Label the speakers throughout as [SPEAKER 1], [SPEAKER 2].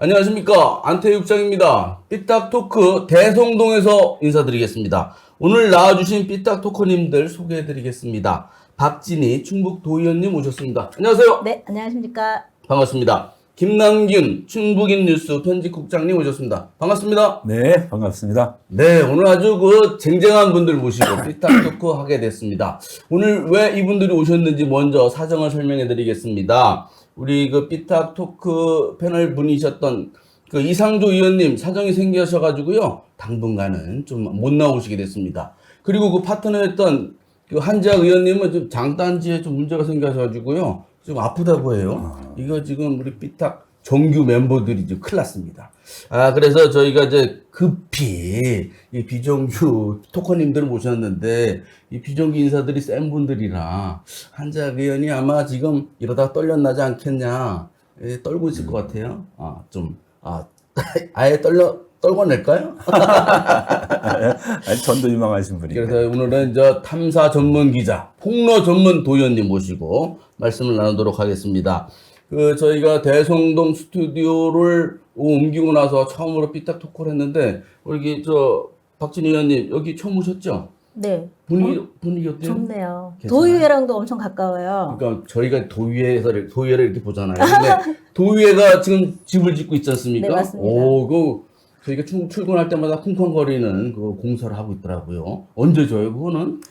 [SPEAKER 1] 안녕하십니까. 안태육장입니다. 삐딱토크 대성동에서 인사드리겠습니다. 오늘 나와주신 삐딱토커님들 소개해드리겠습니다. 박진희 충북도의원님 오셨습니다. 안녕하세요.
[SPEAKER 2] 네, 안녕하십니까.
[SPEAKER 1] 반갑습니다. 김남균 충북인뉴스 편집국장님 오셨습니다. 반갑습니다.
[SPEAKER 3] 네, 반갑습니다.
[SPEAKER 1] 네, 오늘 아주 쟁쟁한 분들 모시고 삐딱토크 하게 됐습니다. 오늘 왜 이분들이 오셨는지 먼저 사정을 설명해 드리겠습니다. 우리 삐딱토크 패널 분이셨던 이상조 의원님 사정이 생기셔가지고요. 당분간은 좀 못 나오시게 됐습니다. 그리고 파트너였던 한지아 의원님은 좀 장단지에 좀 문제가 생겨가지고요. 좀 아프다고 해요. 이거 지금 우리 삐딱 정규 멤버들이 지금 큰일 났습니다. 그래서 저희가 이제 급히 이 비정규 토커님들을 모셨는데 이 비정규 인사들이 센 분들이라 한자 의원이 아마 지금 이러다가 떨렸나지 않겠냐. 떨고 있을 것 같아요. 아예 떨궈낼까요?
[SPEAKER 3] 전도 유망하신 분이에요.
[SPEAKER 1] 그래서 오늘은 탐사 전문 기자, 폭로 전문 도의원님 모시고 말씀을 나누도록 하겠습니다. 저희가 대성동 스튜디오를 옮기고 나서 처음으로 삐딱 토크를 했는데, 우리 박진희 의원님, 여기 처음 오셨죠?
[SPEAKER 2] 네.
[SPEAKER 1] 분위기 어때요?
[SPEAKER 2] 좋네요.
[SPEAKER 1] 괜찮아요?
[SPEAKER 2] 도의회랑도 엄청 가까워요.
[SPEAKER 1] 그러니까 저희가 도의회를 이렇게 보잖아요. 근데 도의회가 지금 집을 짓고 있지 않습니까?
[SPEAKER 2] 네, 맞습니다.
[SPEAKER 1] 저희가 출근할 때마다 쿵쾅거리는 공사를 하고 있더라고요. 언제 줘요, 그거는?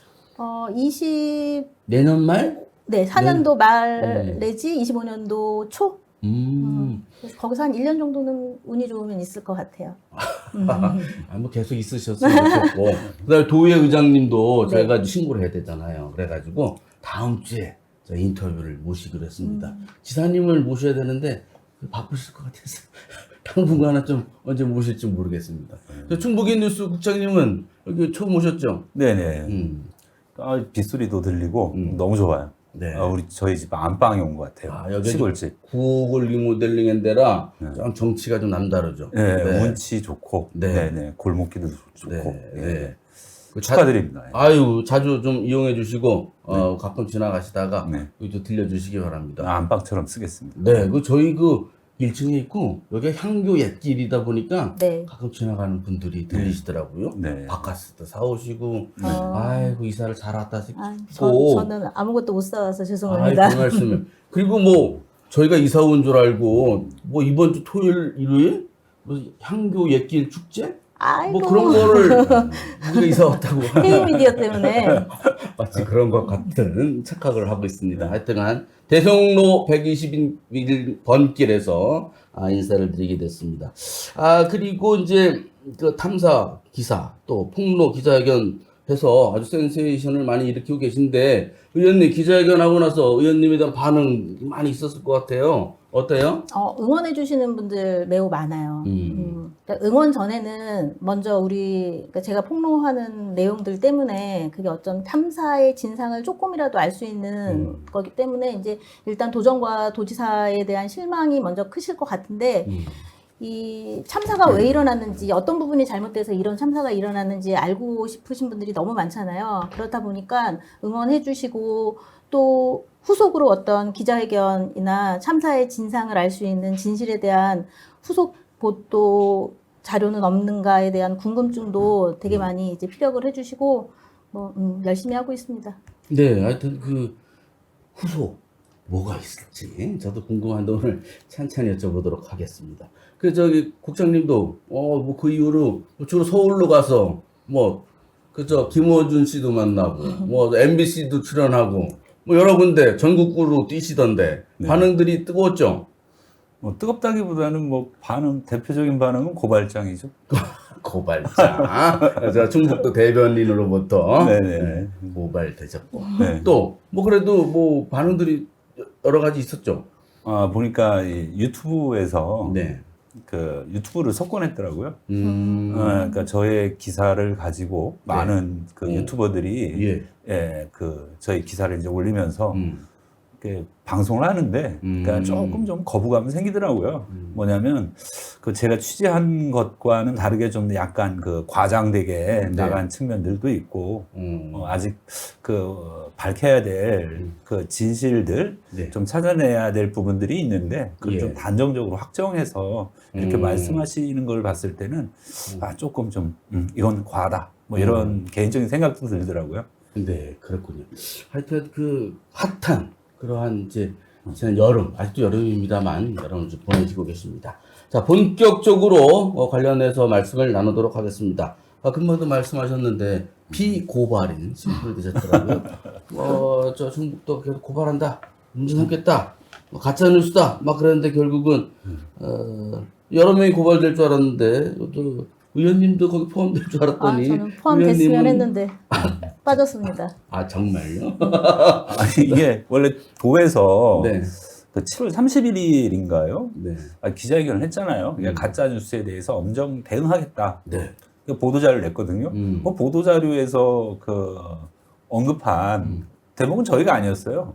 [SPEAKER 2] 20,
[SPEAKER 1] 내년 말?
[SPEAKER 2] 네, 4년도 말
[SPEAKER 1] 네.
[SPEAKER 2] 내지 25년도 초? 그래서 거기서 한 1년 정도는 운이 좋으면 있을 것 같아요.
[SPEAKER 1] 계속 있으셨으면 좋겠고. 그다음에 도의회 의장님도
[SPEAKER 2] 네.
[SPEAKER 1] 저희가 신고를 해야 되잖아요. 그래가지고 다음 주에 저 인터뷰를 모시기로 했습니다. 지사님을 모셔야 되는데 바쁘실 것 같아서 당분간은 좀 언제 모실지 모르겠습니다. 충북인 뉴스 국장님은 여기 처음 오셨죠?
[SPEAKER 3] 네네. 빗소리도 들리고 너무 좋아요.
[SPEAKER 1] 네.
[SPEAKER 3] 저희 집 안방에 온 것 같아요.
[SPEAKER 1] 여기
[SPEAKER 3] 시골집.
[SPEAKER 1] 구글 리모델링인데라 좀 정치가 좀 남다르죠.
[SPEAKER 3] 네,
[SPEAKER 1] 네.
[SPEAKER 3] 운치 좋고,
[SPEAKER 1] 네.
[SPEAKER 3] 네네, 골목길도 좋고.
[SPEAKER 1] 네.
[SPEAKER 3] 축하드립니다.
[SPEAKER 1] 아유, 자주 좀 이용해 주시고, 가끔 지나가시다가,
[SPEAKER 3] 네.
[SPEAKER 1] 또 들려주시기 바랍니다.
[SPEAKER 3] 안방처럼 쓰겠습니다.
[SPEAKER 1] 네, 저희 1층에 있고, 여기가 향교 옛길이다 보니까,
[SPEAKER 2] 네.
[SPEAKER 1] 가끔 지나가는 분들이 들리시더라고요.
[SPEAKER 3] 네.
[SPEAKER 1] 바카스도 사오시고, 아이고, 이사를 잘 왔다 싶고.
[SPEAKER 2] 저는 아무것도 못 사와서
[SPEAKER 1] 아이,
[SPEAKER 2] 죄송합니다.
[SPEAKER 1] 그 말씀을. 그리고 저희가 이사 온 줄 알고, 이번 주 토요일, 일요일? 향교 옛길 축제?
[SPEAKER 2] 아이고.
[SPEAKER 1] 그런 거를 우리가 이사 왔다고.
[SPEAKER 2] 헤이미디어 때문에.
[SPEAKER 1] 마치 그런 것 같은 착각을 하고 있습니다. 하여튼간 대성로 121번 길에서 인사를 드리게 됐습니다. 그리고 이제 탐사 기사 또 폭로 기자회견 해서 아주 센세이션을 많이 일으키고 계신데, 의원님 기자회견하고 나서 의원님에 대한 반응 많이 있었을 것 같아요. 어때요?
[SPEAKER 2] 응원해 주시는 분들 매우 많아요. 그러니까 응원 전에는 먼저 그러니까 제가 폭로하는 내용들 때문에 그게 어떤 탐사의 진상을 조금이라도 알 수 있는 거기 때문에 이제 일단 도정과 도지사에 대한 실망이 먼저 크실 것 같은데, 이 참사가 왜 일어났는지, 어떤 부분이 잘못돼서 이런 참사가 일어났는지 알고 싶으신 분들이 너무 많잖아요. 그렇다 보니까 응원해 주시고, 또 후속으로 어떤 기자회견이나 참사의 진상을 알 수 있는 진실에 대한 후속 보도 자료는 없는가에 대한 궁금증도 되게 많이 이제 피력을 해주시고, 열심히 하고 있습니다.
[SPEAKER 1] 네, 하여튼 후속 뭐가 있을지 저도 궁금한데 오늘 찬찬히 여쭤보도록 하겠습니다. 국장님도 그 이후로 주로 서울로 가서 김어준 씨도 만나고 MBC도 출연하고 여러 군데 전국구로 뛰시던데
[SPEAKER 3] 네.
[SPEAKER 1] 반응들이 뜨거웠죠?
[SPEAKER 3] 뜨겁다기보다는 대표적인 반응은 고발장이죠.
[SPEAKER 1] 고발장. 제가 충북도 대변인으로부터
[SPEAKER 3] 네네.
[SPEAKER 1] 고발되셨고.
[SPEAKER 3] 네.
[SPEAKER 1] 또 그래도 반응들이 여러 가지 있었죠?
[SPEAKER 3] 보니까 이 유튜브에서
[SPEAKER 1] 네.
[SPEAKER 3] 유튜브를 석권했더라고요.
[SPEAKER 1] 음.
[SPEAKER 3] 그러니까 저의 기사를 가지고 많은 유튜버들이
[SPEAKER 1] 예.
[SPEAKER 3] 저희 기사를 이제 올리면서 이렇게 방송을 하는데, 그러니까 조금 좀 거부감이 생기더라고요. 뭐냐면, 그 제가 취재한 것과는 다르게 좀 약간 그 과장되게 나간 측면들도 있고, 아직 그 밝혀야 될 그 진실들
[SPEAKER 1] 네.
[SPEAKER 3] 좀 찾아내야 될 부분들이 있는데, 그걸
[SPEAKER 1] 예.
[SPEAKER 3] 좀 단정적으로 확정해서 이렇게 말씀하시는 걸 봤을 때는, 아, 조금 좀, 이건 과하다. 뭐 이런 개인적인 생각도 들더라고요.
[SPEAKER 1] 네, 그렇군요. 하여튼 그 핫한 그러한 이제 지난 여름, 아직도 여름입니다만 여름을 좀 보내시고 계십니다. 자, 본격적으로 관련해서 말씀을 나누도록 하겠습니다. 금방도 말씀하셨는데 피고발인 신분이 되셨더라고요. 저 중국도 계속 고발한다, 문제 삼겠다, 가짜 뉴스다, 막 그랬는데 결국은 여러 명이 고발될 줄 알았는데 또 의원님도 거기 포함될 줄 알았더니
[SPEAKER 2] 저는 포함됐으면
[SPEAKER 1] 의원님은-
[SPEAKER 2] 했는데 빠졌습니다.
[SPEAKER 1] 아, 정말요?
[SPEAKER 3] 아니, 이게 원래 도에서
[SPEAKER 1] 네.
[SPEAKER 3] 그 7월 31일인가요?
[SPEAKER 1] 네.
[SPEAKER 3] 기자회견을 했잖아요. 그러니까 가짜 뉴스에 대해서 엄정 대응하겠다.
[SPEAKER 1] 네.
[SPEAKER 3] 그 보도자료를 냈거든요. 그 보도자료에서 그 언급한 대목은 저희가 아니었어요.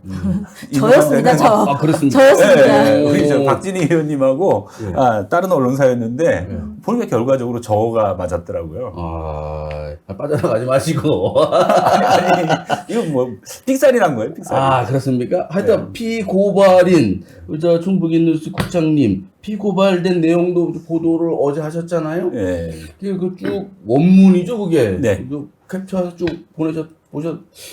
[SPEAKER 2] 저였습니다.
[SPEAKER 1] 아, 그렇습니까?
[SPEAKER 2] 저였습니다.
[SPEAKER 3] 네, 우리 저 박진희 의원님하고
[SPEAKER 1] 예.
[SPEAKER 3] 다른 언론사였는데 보니까 결과적으로 저가 맞았더라고요.
[SPEAKER 1] 빠져나가지 마시고.
[SPEAKER 3] 아니, 이거 뭐 삑살이란 거예요, 삑살.
[SPEAKER 1] 아, 그렇습니까? 하여튼 피고발인 저 충북인뉴스 국장님 피고발된 내용도 보도를 어제 하셨잖아요.
[SPEAKER 3] 예.
[SPEAKER 1] 그 쭉 원문이죠, 그게.
[SPEAKER 3] 네.
[SPEAKER 1] 그 캡처해서 쭉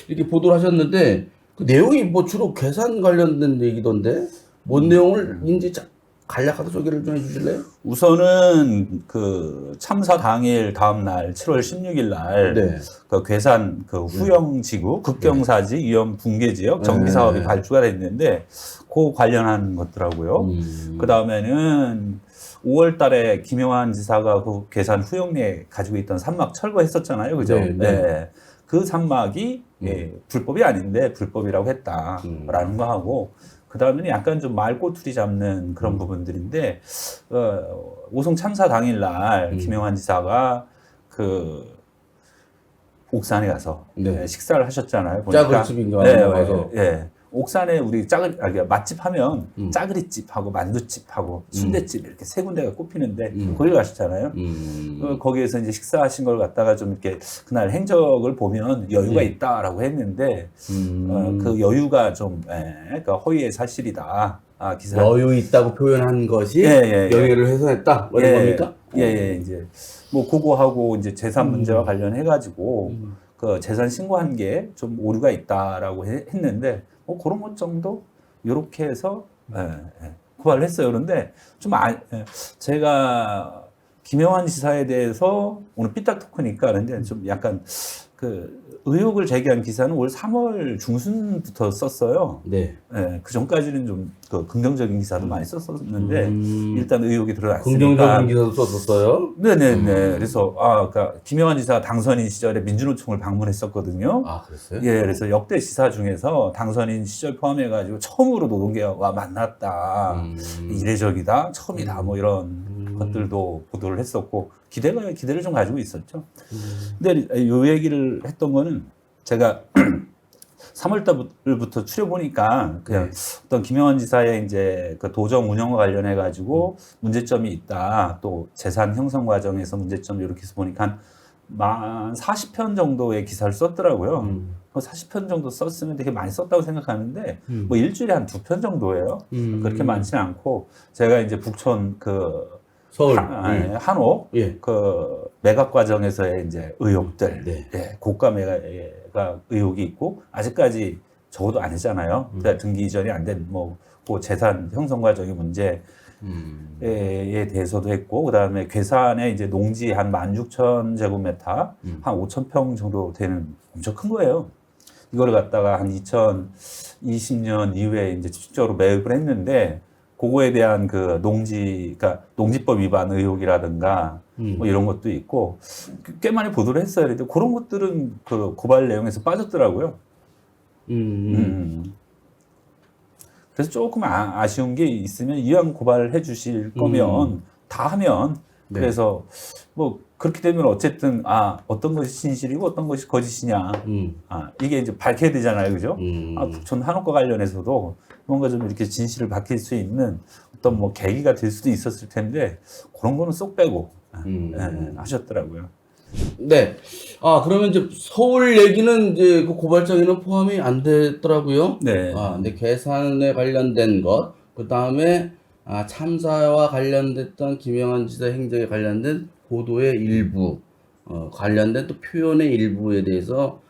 [SPEAKER 1] 이렇게 보도를 하셨는데 그 내용이 뭐 주로 계산 관련된 얘기던데 뭔 내용을인지 간략하게 소개를 좀 해주실래요?
[SPEAKER 3] 우선은 그 참사 당일 다음 날 7월 16일 날
[SPEAKER 1] 네.
[SPEAKER 3] 그 괴산 그 후영지구 급경사지 위험 붕괴 지역 정비 사업이 발주가 됐는데 그 관련한 것더라고요. 그 다음에는 5월 달에 김영환 지사가 그 괴산 후영리에 가지고 있던 산막 철거했었잖아요. 그죠?
[SPEAKER 1] 네, 네.
[SPEAKER 3] 그 산막이 불법이 아닌데 불법이라고 했다라는 거 하고 그 다음에는 약간 좀 말꼬투리 잡는 그런 부분들인데 오송 참사 당일날 김영환 지사가 그 옥산에 가서
[SPEAKER 1] 네.
[SPEAKER 3] 식사를 하셨잖아요.
[SPEAKER 1] 짜글집인가 가서.
[SPEAKER 3] 옥산에 우리 맛집 하면 짜그리집하고 만두집하고 순대집 이렇게 세 군데가 꼽히는데 거기 가셨잖아요. 거기에서 이제 식사하신 걸 갖다가 좀 이렇게 그날 행적을 보면 여유가 있다라고 했는데 그 여유가 좀 그러니까 허위의 사실이다. 기사
[SPEAKER 1] 여유 있다고 표현한 것이
[SPEAKER 3] 예.
[SPEAKER 1] 여유를 훼손했다. 뭐 이런 겁니까?
[SPEAKER 3] 이제 뭐 그거하고 이제 재산 문제와 관련해 가지고 그 재산 신고한 게 좀 오류가 있다라고 했는데 뭐 그런 것 정도 이렇게 해서 고발을 했어요. 그런데 좀 제가 김영환 지사에 대해서 오늘 삐딱 토크니까 그런데 좀 약간 그 의혹을 제기한 기사는 올 3월 중순부터 썼어요.
[SPEAKER 1] 네.
[SPEAKER 3] 그 전까지는 좀 그 긍정적인 기사도 많이 썼었는데 일단 의혹이 드러났으니까
[SPEAKER 1] 긍정적인 기사도 썼었어요.
[SPEAKER 3] 네네네. 그래서 그러니까 김영환 지사 당선인 시절에 민주노총을 방문했었거든요.
[SPEAKER 1] 아, 그랬어요?
[SPEAKER 3] 예, 그래서 역대 지사 중에서 당선인 시절 포함해가지고 처음으로 노동계와 만났다. 이례적이다. 처음이다. 뭐 이런 것들도 보도를 했었고 기대를 좀 가지고 있었죠. 근데 이 얘기를 했던 거는 제가 3월 달부터 추려보니까 그냥 어떤 김영환 지사의 이제 그 도정 운영과 관련해 가지고 문제점이 있다. 또 재산 형성 과정에서 문제점 이렇게 해서 보니까 한 40편 정도의 기사를 썼더라고요. 40편 정도 썼으면 되게 많이 썼다고 생각하는데 뭐 일주일에 한 2편 정도예요. 그렇게 많지는 않고 제가 이제 북촌 그
[SPEAKER 1] 서울
[SPEAKER 3] 한옥 그 매각 과정에서의 이제 의혹들, 고가 매각 의혹이 있고 아직까지 적어도 안 했잖아요. 등기 이전이 안 된 뭐 그 재산 형성 과정의 문제에 대해서도 했고 그다음에 괴산에 이제 농지 한 16,000제곱미터 한 5,000평 정도 되는 엄청 큰 거예요. 이거를 갖다가 한 2020년 이후에 이제 집중적으로 매입을 했는데 그거에 대한 그 그러니까 농지법 위반 의혹이라든가 뭐 이런 것도 있고 꽤 많이 보도를 했어요. 그런데 그런 것들은 그 고발 내용에서 빠졌더라고요. 그래서 조금 아쉬운 게 있으면 이왕 고발을 해주실 거면 다 하면
[SPEAKER 1] 네.
[SPEAKER 3] 그래서 뭐 그렇게 되면 어쨌든 어떤 것이 진실이고 어떤 것이 거짓이냐 이게 이제 밝혀야 되잖아요, 그죠? 북촌 한옥과 관련해서도 뭔가 좀 이렇게 진실을 밝힐 수 있는 어떤 뭐 계기가 될 수도 있었을 텐데 그런 거는 쏙 빼고 하셨더라고요.
[SPEAKER 1] 네. 그러면 이제 서울 얘기는 이제 그 고발장에는 포함이 안 됐더라고요.
[SPEAKER 3] 네.
[SPEAKER 1] 근데 계산에 관련된 것, 그 다음에 참사와 관련됐던 김영환 지사 행적에 관련된 보도의 일부, 관련된 또 표현의 일부에 대해서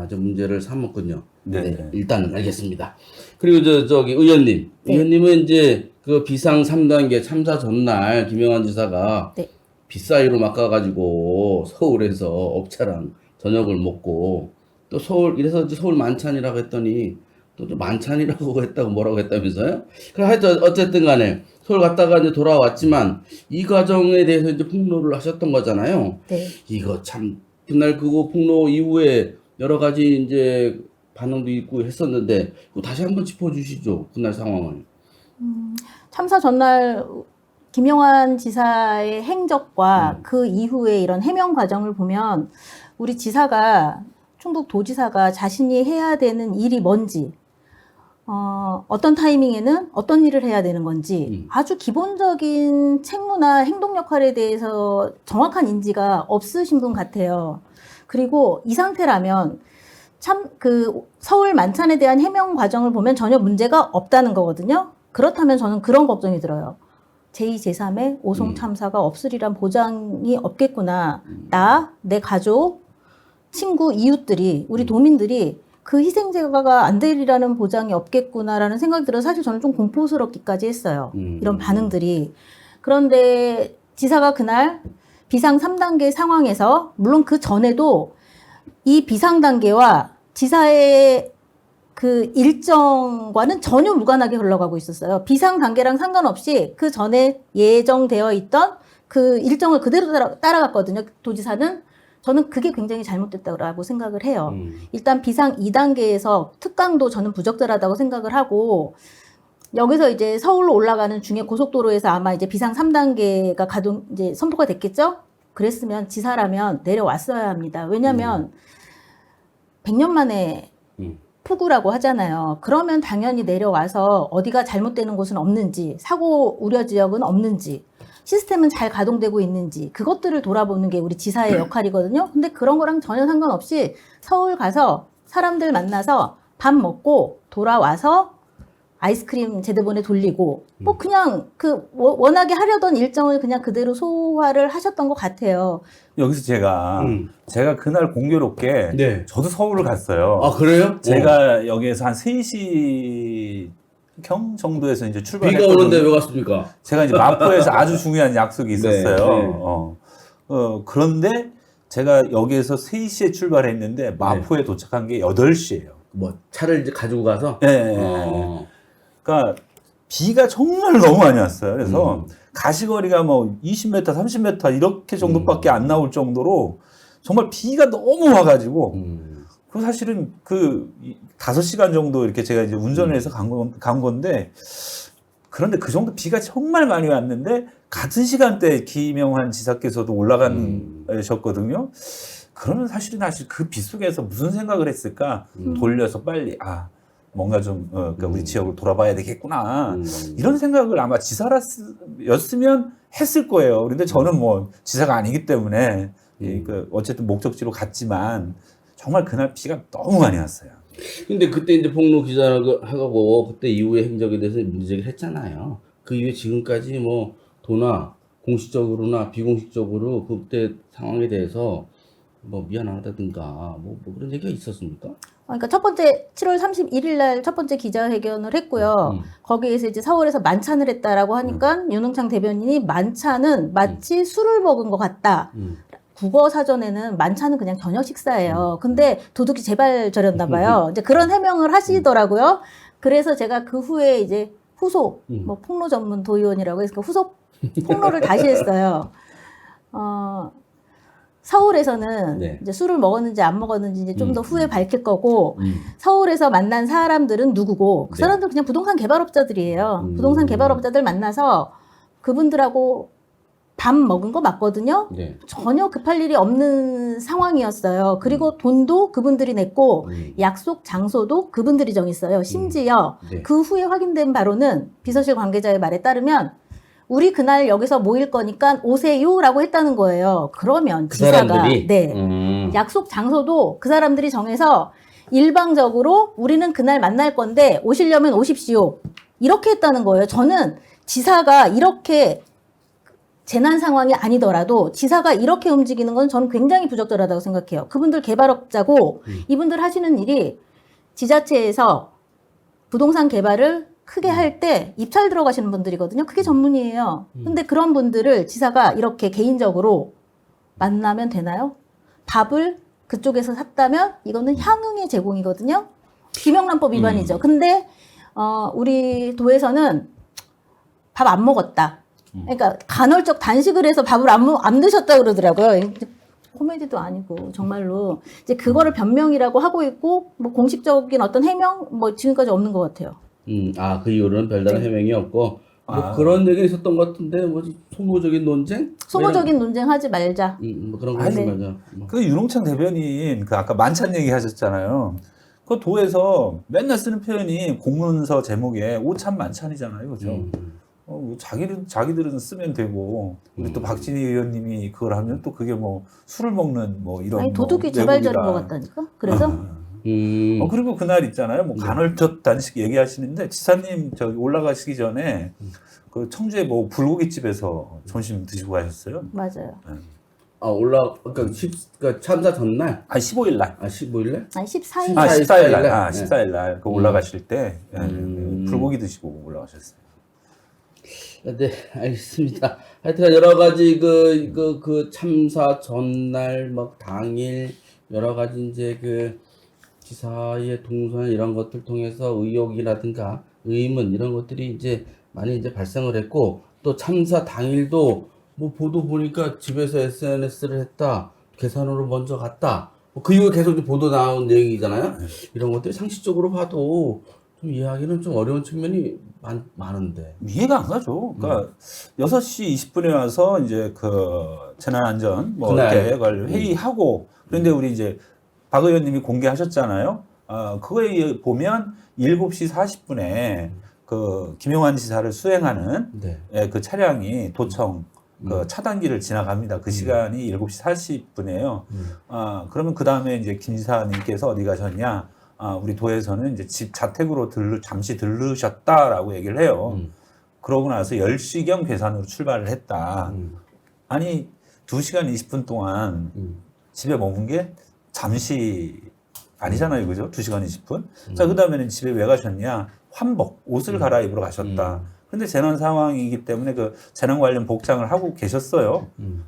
[SPEAKER 1] 좀 문제를 삼았군요.
[SPEAKER 3] 네.
[SPEAKER 1] 일단 알겠습니다. 그리고 저기 의원님,
[SPEAKER 2] 네.
[SPEAKER 1] 의원님은 이제 그 비상 3단계 참사 전날 김영환 지사가
[SPEAKER 2] 네.
[SPEAKER 1] 빗사이로 막아가지고 서울에서 업차랑 저녁을 먹고 또 이래서 이제 서울 만찬이라고 했더니 또 만찬이라고 했다고 뭐라고 했다면서요? 그래 하여튼 어쨌든 간에 서울 갔다가 이제 돌아왔지만 이 과정에 대해서 이제 폭로를 하셨던 거잖아요.
[SPEAKER 2] 네.
[SPEAKER 1] 이거 참 그날 그거 폭로 이후에 여러 가지 이제 반응도 있고 했었는데 그거 다시 한번 짚어주시죠. 그날 상황을.
[SPEAKER 2] 참사 전날 김영환 지사의 행적과 그 이후에 이런 해명 과정을 보면 우리 지사가 충북 도지사가 자신이 해야 되는 일이 뭔지 어떤 타이밍에는 어떤 일을 해야 되는 건지 아주 기본적인 책무나 행동 역할에 대해서 정확한 인지가 없으신 분 같아요. 그리고 이 상태라면 참 그 서울 만찬에 대한 해명 과정을 보면 전혀 문제가 없다는 거거든요. 그렇다면 저는 그런 걱정이 들어요. 제2, 제3의 오송 참사가 없으리란 보장이 없겠구나. 내 가족, 친구, 이웃들이, 우리 도민들이 그 희생자가 안 되리라는 보장이 없겠구나라는 생각이 들어서 사실 저는 좀 공포스럽기까지 했어요. 이런 반응들이. 그런데 지사가 그날 비상 3단계 상황에서 물론 그 전에도 이 비상 단계와 지사의 그 일정과는 전혀 무관하게 흘러가고 있었어요. 비상 단계랑 상관없이 그 전에 예정되어 있던 그 일정을 그대로 따라갔거든요. 도지사는. 저는 그게 굉장히 잘못됐다고 생각을 해요. 일단 비상 2단계에서 특강도 저는 부적절하다고 생각을 하고 여기서 이제 서울로 올라가는 중에 고속도로에서 아마 이제 비상 3단계가 이제 선포가 됐겠죠? 그랬으면 지사라면 내려왔어야 합니다. 왜냐면 100년 만에 폭우라고 하잖아요. 그러면 당연히 내려와서 어디가 잘못되는 곳은 없는지, 사고 우려 지역은 없는지, 시스템은 잘 가동되고 있는지 그것들을 돌아보는 게 우리 지사의 역할이거든요. 근데 그런 거랑 전혀 상관없이 서울 가서 사람들 만나서 밥 먹고 돌아와서 아이스크림 제대본에 돌리고 뭐 그냥 그 워낙에 하려던 일정을 그냥 그대로 소화를 하셨던 것 같아요.
[SPEAKER 3] 여기서 제가 그날 공교롭게
[SPEAKER 1] 네.
[SPEAKER 3] 저도 서울을 갔어요.
[SPEAKER 1] 그래요?
[SPEAKER 3] 제가 여기에서 한 3시 경 정도에서 이제 출발했거든요.
[SPEAKER 1] 비가 오는데 왜 갔습니까?
[SPEAKER 3] 제가 이제 마포에서 아주 중요한 약속이 있었어요.
[SPEAKER 1] 네.
[SPEAKER 3] 그런데 제가 여기에서 3시에 출발했는데 마포에 도착한 게 8시예요.
[SPEAKER 1] 뭐 차를 이제 가지고 가서?
[SPEAKER 3] 네. 그러니까 비가 정말 너무 많이 왔어요. 그래서 가시거리가 뭐 20m, 30m 이렇게 정도밖에 안 나올 정도로 정말 비가 너무 와가지고 그 사실은 그 5시간 정도 이렇게 제가 이제 운전을 해서 간 건데 그런데 그 정도 비가 정말 많이 왔는데 같은 시간대에 김영환 지사께서도 올라가셨거든요. 그러면 사실 그 비 속에서 무슨 생각을 했을까? 돌려서 빨리 뭔가 좀 그러니까 우리 지역을 돌아봐야 되겠구나 이런 생각을 아마 지사였으면 했을 거예요. 그런데 저는 뭐 지사가 아니기 때문에 어쨌든 목적지로 갔지만 정말 그날 비가 너무 많이 왔어요.
[SPEAKER 1] 근데 그때 이제 폭로 기자를 하고 그때 이후의 행적에 대해서 문제제기를 했잖아요. 그 이후에 지금까지 뭐 도나 공식적으로나 비공식적으로 그때 상황에 대해서 뭐 미안하다든가 뭐 그런 얘기가 있었습니까?
[SPEAKER 2] 그러니까 첫 번째 7월 31일 날 첫 번째 기자회견을 했고요. 거기에서 이제 서울에서 만찬을 했다라고 하니까 윤흥창 대변인이 만찬은 마치 술을 먹은 것 같다. 국어 사전에는 만찬은 그냥 저녁 식사예요. 근데 도둑이 제발 저렸나 봐요. 이제 그런 해명을 하시더라고요. 그래서 제가 그 후에 이제 후속, 뭐 폭로 전문 도의원이라고 해서 후속 폭로를 다시 했어요. 서울에서는 이제 술을 먹었는지 안 먹었는지 이제 좀 더 후에 밝힐 거고, 서울에서 만난 사람들은 누구고, 그 사람들은 그냥 부동산 개발업자들이에요. 부동산 개발업자들 만나서 그분들하고 밥 먹은 거 맞거든요.
[SPEAKER 1] 네.
[SPEAKER 2] 전혀 급할 일이 없는 상황이었어요. 그리고 돈도 그분들이 냈고 약속 장소도 그분들이 정했어요. 심지어
[SPEAKER 1] 네.
[SPEAKER 2] 그 후에 확인된 바로는 비서실 관계자의 말에 따르면 우리 그날 여기서 모일 거니까 오세요라고 했다는 거예요. 그러면
[SPEAKER 1] 그
[SPEAKER 2] 지사가
[SPEAKER 1] 사람들이?
[SPEAKER 2] 네. 약속 장소도 그 사람들이 정해서 일방적으로 우리는 그날 만날 건데 오시려면 오십시오. 이렇게 했다는 거예요. 저는 지사가 이렇게 재난 상황이 아니더라도 지사가 이렇게 움직이는 건 저는 굉장히 부적절하다고 생각해요. 그분들 개발업자고 이분들 하시는 일이 지자체에서 부동산 개발을 크게 할 때 입찰 들어가시는 분들이거든요. 그게 전문이에요. 근데 그런 분들을 지사가 이렇게 개인적으로 만나면 되나요? 밥을 그쪽에서 샀다면 이거는 향응의 제공이거든요. 김영란법 위반이죠. 근데 우리 도에서는 밥 안 먹었다. 그러니까 간헐적 단식을 해서 밥을 안 드셨다 그러더라고요. 코미디도 아니고 정말로 이제 그거를 변명이라고 하고 있고 뭐 공식적인 어떤 해명 뭐 지금까지 없는 것 같아요.
[SPEAKER 1] 그 이후로는 별다른 해명이 없고 뭐 그런 얘기 있었던 것 같은데 뭐 소모적인 논쟁?
[SPEAKER 2] 소모적인 논쟁하지 말자.
[SPEAKER 1] 뭐 그런 거 하지 말자.
[SPEAKER 3] 그 윤홍찬 대변인 그 아까 만찬 얘기 하셨잖아요. 그 도에서 맨날 쓰는 표현이 공문서 제목에 오찬 만찬이잖아요, 그죠? 뭐 자기들은 쓰면 되고 우리 또 박진희 의원님이 그걸 하면 또 그게 뭐 술을 먹는 뭐 이런
[SPEAKER 2] 아니 도둑이
[SPEAKER 3] 뭐
[SPEAKER 2] 재발절인
[SPEAKER 3] 왜곡이다.
[SPEAKER 2] 것 같다니까. 그래서
[SPEAKER 3] 그리고 그날 있잖아요. 뭐 간헐적 단식 얘기하시는데 지사님 저기 올라가시기 전에 그 청주에 뭐 불고기집에서 점심 드시고 가셨어요.
[SPEAKER 2] 맞아요.
[SPEAKER 1] 그러니까 참사 전날?
[SPEAKER 3] 15일 날.
[SPEAKER 1] 15일 날?
[SPEAKER 2] 아니 14일.
[SPEAKER 3] 14일 날.
[SPEAKER 1] 네.
[SPEAKER 3] 14일 날. 그 올라가실 때 불고기 드시고 올라가셨어요.
[SPEAKER 1] 네, 알겠습니다. 하여튼 여러 가지 그 참사 전날, 막 당일 여러 가지 이제 그 지사의 동선 이런 것들 통해서 의혹이라든가 의문 이런 것들이 이제 많이 이제 발생을 했고 또 참사 당일도 뭐 보도 보니까 집에서 SNS를 했다, 계산으로 먼저 갔다. 그 이후에 계속 이제 보도 나온 내용이잖아요. 이런 것들이 상식적으로 봐도 좀 이해하기는 좀 어려운 측면이 많은데.
[SPEAKER 3] 이해가 안 가죠. 그러니까 6시 20분에 와서 이제 그 재난안전 뭐
[SPEAKER 1] 그날.
[SPEAKER 3] 이렇게 관련 회의하고 그런데 우리 이제 박 의원님이 공개하셨잖아요. 그거에 보면 7시 40분에 그 김용환 지사를 수행하는
[SPEAKER 1] 네.
[SPEAKER 3] 그 차량이 도청 그 차단기를 지나갑니다. 그 시간이 7시 40분이에요. 그러면 그 다음에 이제 김 지사님께서 어디 가셨냐? 우리 도에서는 이제 집 자택으로 잠시 들르셨다라고 얘기를 해요. 그러고 나서 10시경 괴산으로 출발을 했다. 아니 2시간 20분 동안 집에 머문 게 잠시 아니잖아요, 그죠? 2시간 20분. 자, 그 다음에는 집에 왜 가셨냐? 환복, 옷을 갈아입으러 가셨다. 근데 재난 상황이기 때문에 그 재난 관련 복장을 하고 계셨어요.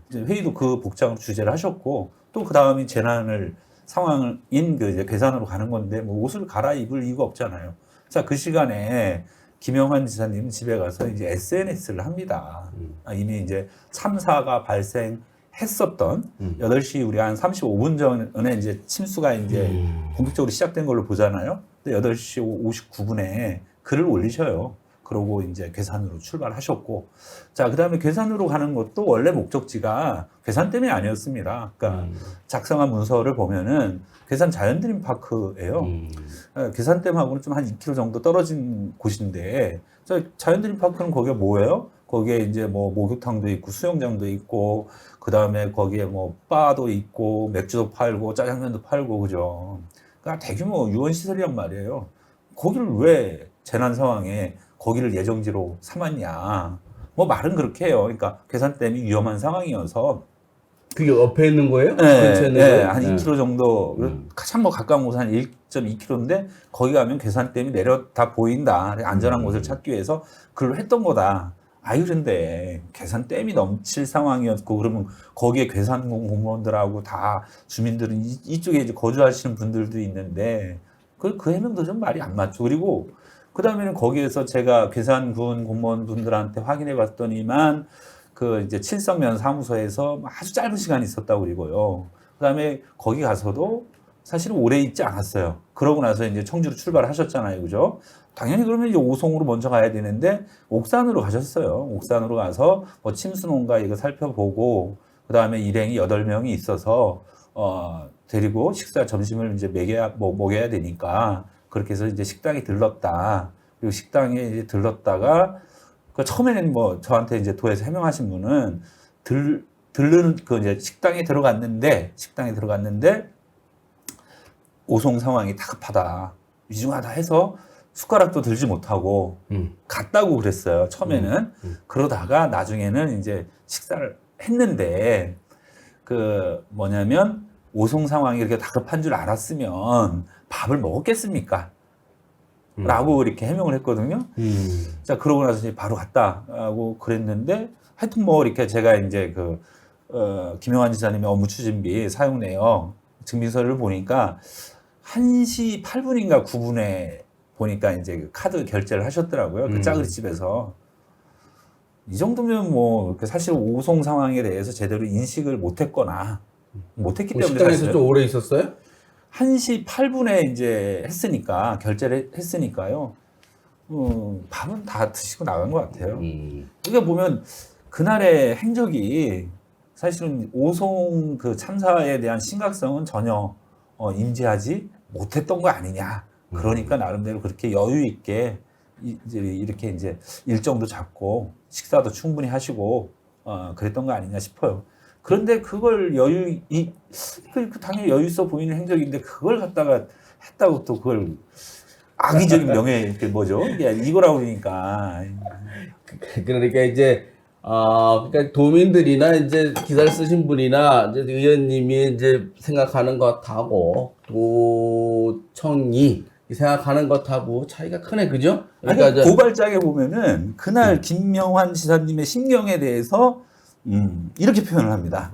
[SPEAKER 3] 이제 회의도 그 복장으로 주재를 하셨고 또 그 다음이 재난을 상황인 그 이제 괴산으로 가는 건데 뭐 옷을 갈아입을 이유가 없잖아요. 자, 그 시간에 김영환 지사님 집에 가서 이제 SNS를 합니다. 이미 이제 참사가 발생했었던 8시 우리 한 35분 전에 이제 침수가 이제 본격적으로 시작된 걸로 보잖아요. 근데 8시 59분에 글을 올리셔요. 그러고 이제 괴산으로 출발하셨고, 자, 그 다음에 괴산으로 가는 것도 원래 목적지가 괴산 때문이 아니었습니다. 그러니까 작성한 문서를 보면은 괴산 자연드림 파크예요. 괴산댐하고는 좀 한 2km 정도 떨어진 곳인데, 자연드림 파크는 거기가 뭐예요? 거기에 이제 뭐 목욕탕도 있고 수영장도 있고, 그 다음에 거기에 뭐 바도 있고 맥주도 팔고 짜장면도 팔고 그죠? 그러니까 대규모 유원 시설이란 말이에요. 거기를 왜 재난 상황에 거기를 예정지로 삼았냐. 뭐 말은 그렇게 해요. 그러니까 괴산댐이 위험한 상황이어서.
[SPEAKER 1] 그게 옆에 있는 거예요?
[SPEAKER 3] 네,
[SPEAKER 1] 네,
[SPEAKER 3] 한 2km 정도. 가장 뭐 가까운 곳은 한 1.2km인데 거기 가면 괴산댐이 내려다 보인다. 안전한 곳을 찾기 위해서 그걸 했던 거다. 그런데 괴산댐이 넘칠 상황이었고 그러면 거기에 괴산공 공무원들하고 다 주민들은 이쪽에 이제 거주하시는 분들도 있는데 그 해명도 좀 말이 안 맞죠. 그리고 그 다음에는 거기에서 제가 괴산군 공무원분들한테 확인해 봤더니만 그 이제 칠성면 사무소에서 아주 짧은 시간 있었다고 그리고요. 그 다음에 거기 가서도 사실은 오래 있지 않았어요. 그러고 나서 이제 청주로 출발하셨잖아요. 그죠? 당연히 그러면 이제 오송으로 먼저 가야 되는데 옥산으로 가셨어요. 옥산으로 가서 뭐 침수농가 이거 살펴보고 그다음에 일행이 8명이 있어서 데리고 점심을 이제 먹여야 되니까 그렇게 해서 이제 식당에 들렀다. 그리고 식당에 이제 들렀다가 그 처음에는 뭐 저한테 이제 도에서 해명하신 분은 들르는 그 이제 식당에 들어갔는데 오송 상황이 다급하다, 위중하다 해서 숟가락도 들지 못하고 갔다고 그랬어요. 처음에는. 그러다가 나중에는 이제 식사를 했는데 그 뭐냐면 오송 상황이 이렇게 다급한 줄 알았으면 밥을 먹었겠습니까? 라고 이렇게 해명을 했거든요. 자, 그러고 나서 이제 바로 갔다고 그랬는데 하여튼 뭐 이렇게 제가 이제 김영환 지사님의 업무 추진비 사용 내역 증빙서를 보니까 1시 8분인가 9분에 보니까 이제 그 카드 결제를 하셨더라고요. 그 짜그리 집에서. 이 정도면 뭐 사실 오송 상황에 대해서 제대로 인식을 못했거나 못했기 때문에
[SPEAKER 1] 식당에서
[SPEAKER 3] 사실은
[SPEAKER 1] 좀 오래 있었어요?
[SPEAKER 3] 1시 8분에 이제 했으니까 결제를 했으니까요. 밥은 다 드시고 나간 것 같아요. 그러니까 보면 그날의 행적이 사실은 오송 그 참사에 대한 심각성은 전혀 인지하지 못했던 거 아니냐. 그러니까 나름대로 그렇게 여유 있게 이렇게 이제 일정도 잡고 식사도 충분히 하시고 그랬던 거 아니냐 싶어요. 그런데 그걸 당연히 여유 있어 보이는 행적인데 그걸 갖다가 했다고 또 그걸 악의적인 명예 뭐죠? 이거라고 그러니까.
[SPEAKER 1] 그러니까 이제 그러니까 도민들이나 이제 기사를 쓰신 분이나 이제 의원님이 이제 생각하는 것하고 도청이 생각하는 것하고 차이가 크네, 그죠?
[SPEAKER 3] 그러니까 고발장에 보면은 그날 김명환 지사님의 심경에 대해서 이렇게 표현을 합니다.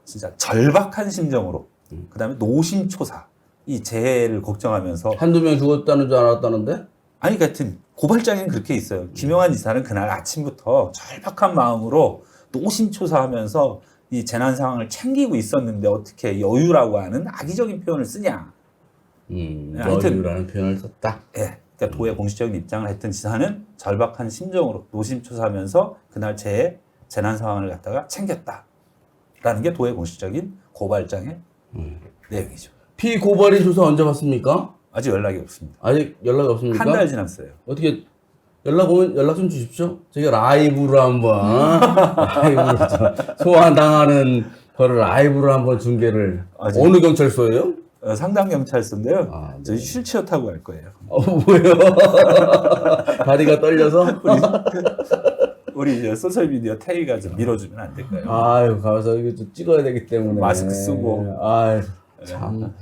[SPEAKER 3] 진짜 절박한 심정으로, 그 다음에 노심초사, 이 재해를 걱정하면서.
[SPEAKER 1] 한두 명 죽었다는 줄 알았다는데?
[SPEAKER 3] 아니, 같은 고발장에는 그렇게 있어요. 김영환 지사는 그날 아침부터 절박한 마음으로 노심초사하면서 이 재난 상황을 챙기고 있었는데 어떻게 여유라고 하는 악의적인 표현을 쓰냐.
[SPEAKER 1] 여유라는 표현을 썼다.
[SPEAKER 3] 예. 그러니까 도의 공식적인 입장을 했던 지사는 절박한 심정으로 노심초사하면서 그날 재난 상황을 갖다가 챙겼다라는 게 도의 공식적인 고발장의 내용이죠.
[SPEAKER 1] 피고발인 조사 언제 받습니까?
[SPEAKER 3] 아직 연락이 없습니다.
[SPEAKER 1] 아직 연락이 없습니까?
[SPEAKER 3] 한 달 지났어요.
[SPEAKER 1] 어떻게 연락 오면 연락 좀 주십시오. 저희가 라이브로 한번 라이브로 소환당하는 거를 라이브로 한번 중계를. 어느 경찰서예요?
[SPEAKER 3] 상당경찰서인데요.
[SPEAKER 1] 네.
[SPEAKER 3] 저희 휠체어 타고 갈 거예요.
[SPEAKER 1] 뭐예요? 다리가 떨려서?
[SPEAKER 3] 우리 이제 소셜미디어 태희가 좀 밀어주면 안 될까요?
[SPEAKER 1] 아유, 가서 이거 좀 찍어야 되기 때문에.
[SPEAKER 3] 마스크 쓰고.
[SPEAKER 1] 아유, 참.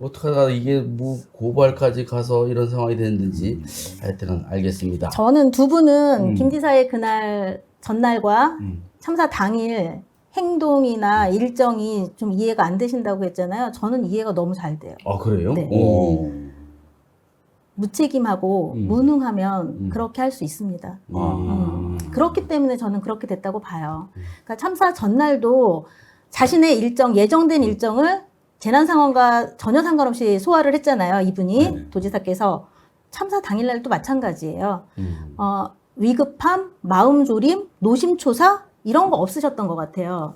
[SPEAKER 1] 어떡하다 이게 뭐 고발까지 가서 이런 상황이 됐는지 하여튼 알겠습니다.
[SPEAKER 2] 저는 두 분은 김 지사의 그날 전날과 참사 당일 행동이나 일정이 좀 이해가 안 되신다고 했잖아요. 저는 이해가 너무 잘 돼요.
[SPEAKER 1] 아, 그래요?
[SPEAKER 2] 네.
[SPEAKER 1] 오.
[SPEAKER 2] 무책임하고 무능하면 그렇게 할 수 있습니다. 그렇기 때문에 저는 그렇게 됐다고 봐요. 그러니까 참사 전날도 자신의 일정, 예정된 일정을 재난 상황과 전혀 상관없이 소화를 했잖아요. 이분이 도지사께서 참사 당일날도 마찬가지예요. 위급함, 마음조림, 노심초사 이런 거 없으셨던 것 같아요.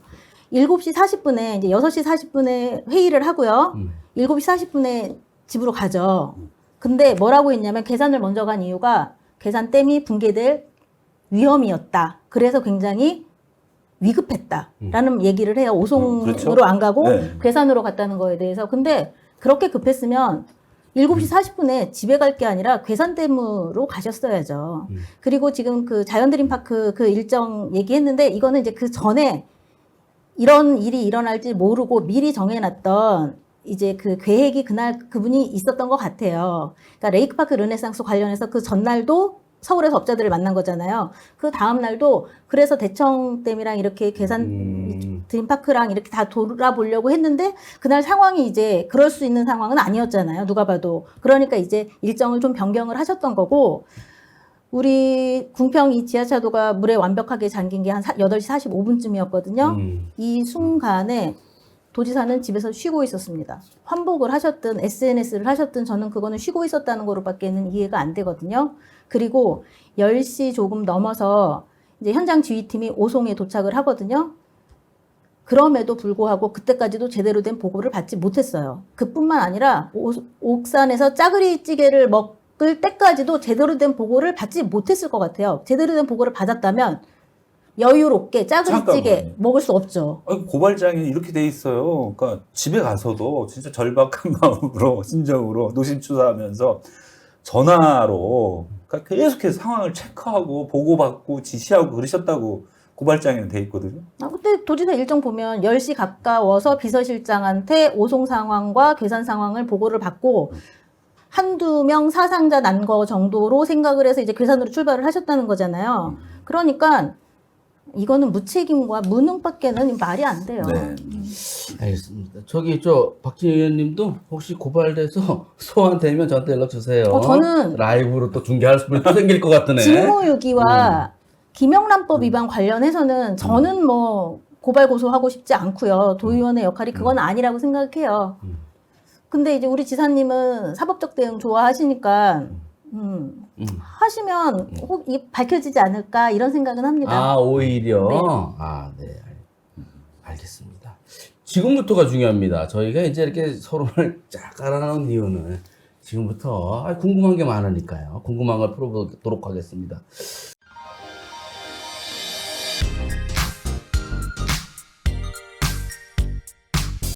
[SPEAKER 2] 7시 40분에 이제 6시 40분에 회의를 하고요. 7시 40분에 집으로 가죠. 근데 뭐라고 했냐면 계산을 먼저 간 이유가 계산댐이 붕괴될 위험이었다. 그래서 굉장히 위급했다라는 얘기를 해요. 오송으로
[SPEAKER 3] 그렇죠?
[SPEAKER 2] 안 가고
[SPEAKER 3] 네.
[SPEAKER 2] 괴산으로 갔다는 거에 대해서. 근데 그렇게 급했으면 7시 40분에 집에 갈 게 아니라 괴산댐으로 가셨어야죠. 그리고 지금 그 자연드림파크 그 일정 얘기했는데 이거는 이제 그 전에 이런 일이 일어날지 모르고 미리 정해놨던 이제 그 계획이 그날 그분이 있었던 것 같아요. 그러니까 레이크파크 르네상스 관련해서 그 전날도 서울에서 업자들을 만난 거잖아요. 그 다음 날도 그래서 대청댐이랑 이렇게 계산 드림파크랑 이렇게 다 돌아보려고 했는데 그날 상황이 이제 그럴 수 있는 상황은 아니었잖아요. 누가 봐도. 그러니까 이제 일정을 좀 변경을 하셨던 거고 우리 궁평 이 지하차도가 물에 완벽하게 잠긴 게 한 8시 45분쯤이었거든요. 이 순간에 도지사는 집에서 쉬고 있었습니다. 환복을 하셨든 SNS를 하셨든 저는 그거는 쉬고 있었다는 거로밖에는 이해가 안 되거든요. 그리고 10시 조금 넘어서 이제 현장 지휘팀이 오송에 도착을 하거든요. 그럼에도 불구하고 그때까지도 제대로 된 보고를 받지 못했어요. 그뿐만 아니라 옥산에서 짜그리 찌개를 먹을 때까지도 제대로 된 보고를 받지 못했을 것 같아요. 제대로 된 보고를 받았다면 여유롭게 짜그리 찌개
[SPEAKER 3] 잠깐만요.
[SPEAKER 2] 먹을 수 없죠.
[SPEAKER 3] 아니, 고발장이 이렇게 돼 있어요. 그러니까 집에 가서도 진짜 절박한 마음으로 심정으로 노심초사하면서 전화로 그러니까 계속해서 상황을 체크하고 보고받고 지시하고 그러셨다고 고발장에는 돼 있거든요.
[SPEAKER 2] 그때 도지사 일정 보면 10시 가까워서 비서실장한테 오송 상황과 괴산 상황을 보고를 받고 한두 명 사상자 난 거 정도로 생각을 해서 이제 괴산으로 출발을 하셨다는 거잖아요. 그러니까 이거는 무책임과 무능밖에는 말이 안 돼요.
[SPEAKER 3] 네.
[SPEAKER 1] 알겠습니다. 저기 박진 의원님도 혹시 고발돼서 소환되면 저한테 연락 주세요.
[SPEAKER 2] 저는
[SPEAKER 1] 라이브로 또 중계할 수도 또 생길 것 같으네.
[SPEAKER 2] 직무유기와 김영란법 위반 관련해서는 저는 뭐 고발 고소하고 싶지 않고요. 도의원의 역할이 그건 아니라고 생각해요. 근데 이제 우리 지사님은 사법적 대응 좋아하시니까 하시면 혹 밝혀지지 않을까 이런 생각은 합니다.
[SPEAKER 1] 아, 오히려.
[SPEAKER 2] 네.
[SPEAKER 1] 네. 알겠습니다. 지금부터가 중요합니다. 저희가 이제 이렇게 서로를 쫙 깔아놓은 이유는 지금부터 궁금한 게 많으니까요. 궁금한 걸 풀어보도록 하겠습니다.